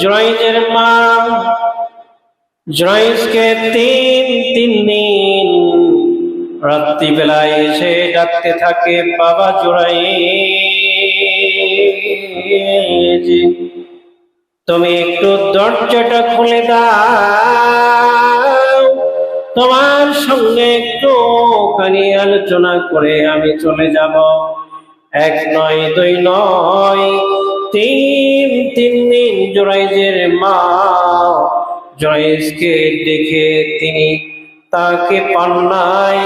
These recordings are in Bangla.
জুরাইজের মা জুরাইজকে তিন দিন রাত্রিবেলায় এসে ডাকতে থাকে, বাবা জুরাইজ, তুমি একটু দরজাটা খুলে দাও, তোমার সঙ্গে একটু খানি আলোচনা করে আমি চলে যাব। এক নয়, দুই নয়, তিন দিন জুরাইজের মা জুরাইজকে দেখে তিনি তাকে পান নাই।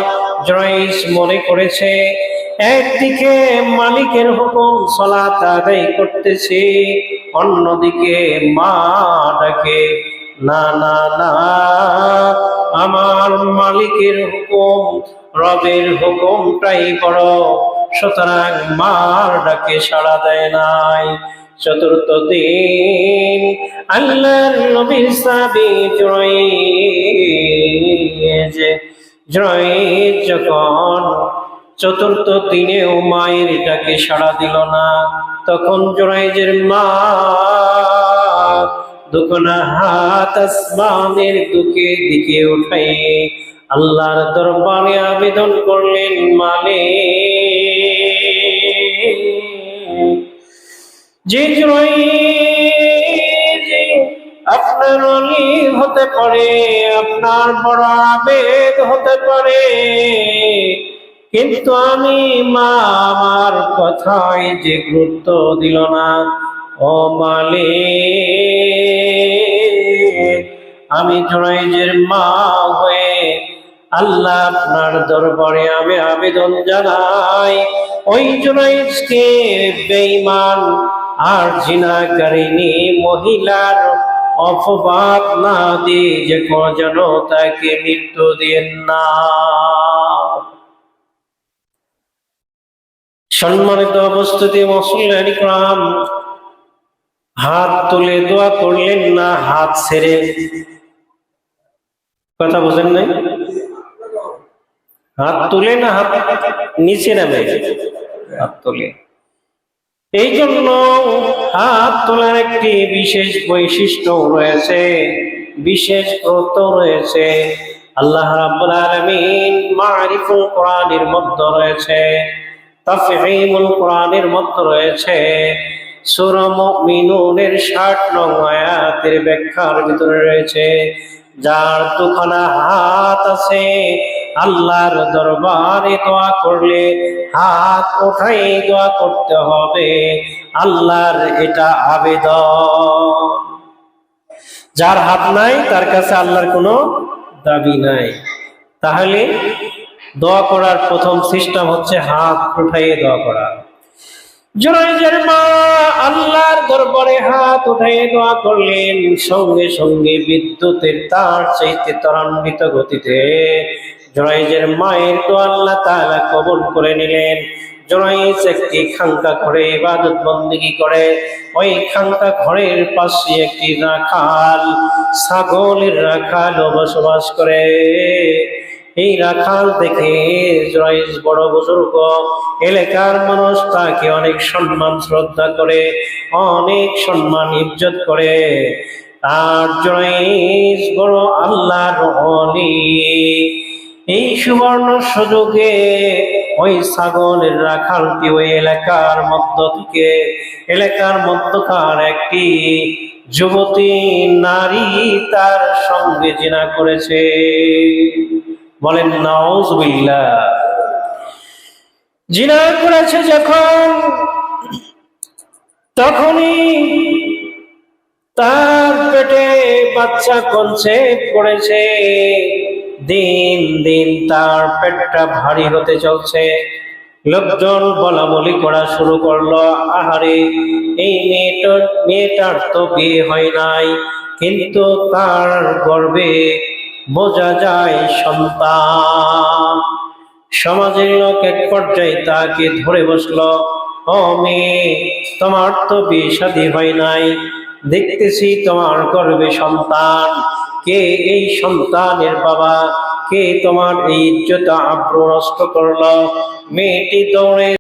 জুরাইজ মনে করেছে একদিকে মালিকের হুকুম সালাত আদায় করতেছে, অন্যদিকে মা ডাকে, না না না, আমার মালিকের হুকুম, রবের হুকুমটাই করো। সুতরাং মার ডাকে সাড়া দেয় নাই। চতুর্থ দিন আল্লাহর নবীর সাহাবী জুরাইজ যখন চতুর্থ দিনেও মায়ের ডাকে সাড়া দিল না, তখন জুরাইজের মা দুখানা হাত আসমানের দিকে উঠাই আল্লাহর দরবারে আবেদন করলেন, মালিক, যে জুরাইজ আপনার ওলি হতে পারে, আপনার বড় আবেদ হতে পারে, কিন্তু আমি মা আমার কথায় যে গুরুত্ব দিল না, ও মালিক, আমি জুরাইজের মা হয়ে আল্লাহ আপনার দরবারে আমি আবেদন জানাই, ওই জুরাইজকে বেঈমান আর জিনাকারিনী মহিলার অপবাদ না দিয়ে যে যেন তাকে মৃত্যু দেন না। সম্মানিত উপস্থিতি, মুসল্লিয়ান কিরাম, হাত তুলে দোয়া করলেন না হাত ছেড়ে? কথা বুঝেন নাই? হাত তুলে না হাত নিচে নামে? হাত তুলে। এই জন্য হাত তোলার একটি বিশেষ বৈশিষ্ট্য রয়েছে, বিশেষ গুরুত্ব রয়েছে। আল্লাহ রাব্বুল আলামিন মারিফুল কোরআনের মধ্যে রয়েছে, তাফহিমুল কোরআনের মধ্যে রয়েছে, সূরা মুমিনুনের 60 নং আয়াতের ব্যাখ্যার ভিতরে রয়েছে, যার দুখানা হাত আছে আল্লাহর দরবারে দোয়া করলে হাত উঠাই দোয়া করতে হবে, আল্লাহর এটা আবেদন। যার হাত নাই তার কাছে আল্লাহর কোনো দাবি নাই। তাহলে দোয়া করার প্রথম সিস্টেম হচ্ছে হাত উঠাইয়ে দোয়া করা। জুরাইজের মা আল্লাহর দরবারে হাত উঠাইয়ে দোয়া করলেন, সঙ্গে সঙ্গে বিদ্যুতের তার চাইতে ত্বরান্বিত গতিতে জুরাইজের মায়ের দোয়া আল্লাহ তাআলা কবুল করে নিলেন। জুরাইজ একটি খানকা ঘরে ইবাদত বন্দেগী করে, ওই খানকা ঘরের পাশে একটি রাখাল, ছাগলের রাখাল বসবাস করে। এই রাখাল দেখে জুরাইজ বড় বুজুর্গ, এলাকার মানুষ তাকে অনেক সম্মান শ্রদ্ধা করে, অনেক সম্মান ইজ্জত করে। আর জুরাইজ বড় আল্লাহর ওলি। এই সুবর্ণ সুযোগে ওই ছাগলের রাখালটি ওই এলাকার মধ্যকার একটি যুবতী নারী তার সঙ্গে জিনা করেছে। বলেন নাউজুবিল্লাহ। জিনা করেছে যখন, তখনই তার পেটে বাচ্চা কনসেপ্ট করেছে। দিন দিন তার পেটটা ভারী হতে চলছে। লোকজন বলা বলি করা শুরু করলো, আহারে, এই মেয়েটার তো বিয়ে হয় নাই, কিন্তু তার গর্ভে বোঝা যায় সন্তান। সমাজের লোক এক পর্যায়ে তাকে ধরে বসলো, ও মেয়ে, তোমার তো বিয়ে শাদী হয় নাই, দেখতেছি তোমার গর্ভে সন্তান, কে এই সন্তানের বাবা, কে তোমার এই ইজ্জত আব্রু নষ্ট করলো? মেয়েটি দৌড়ে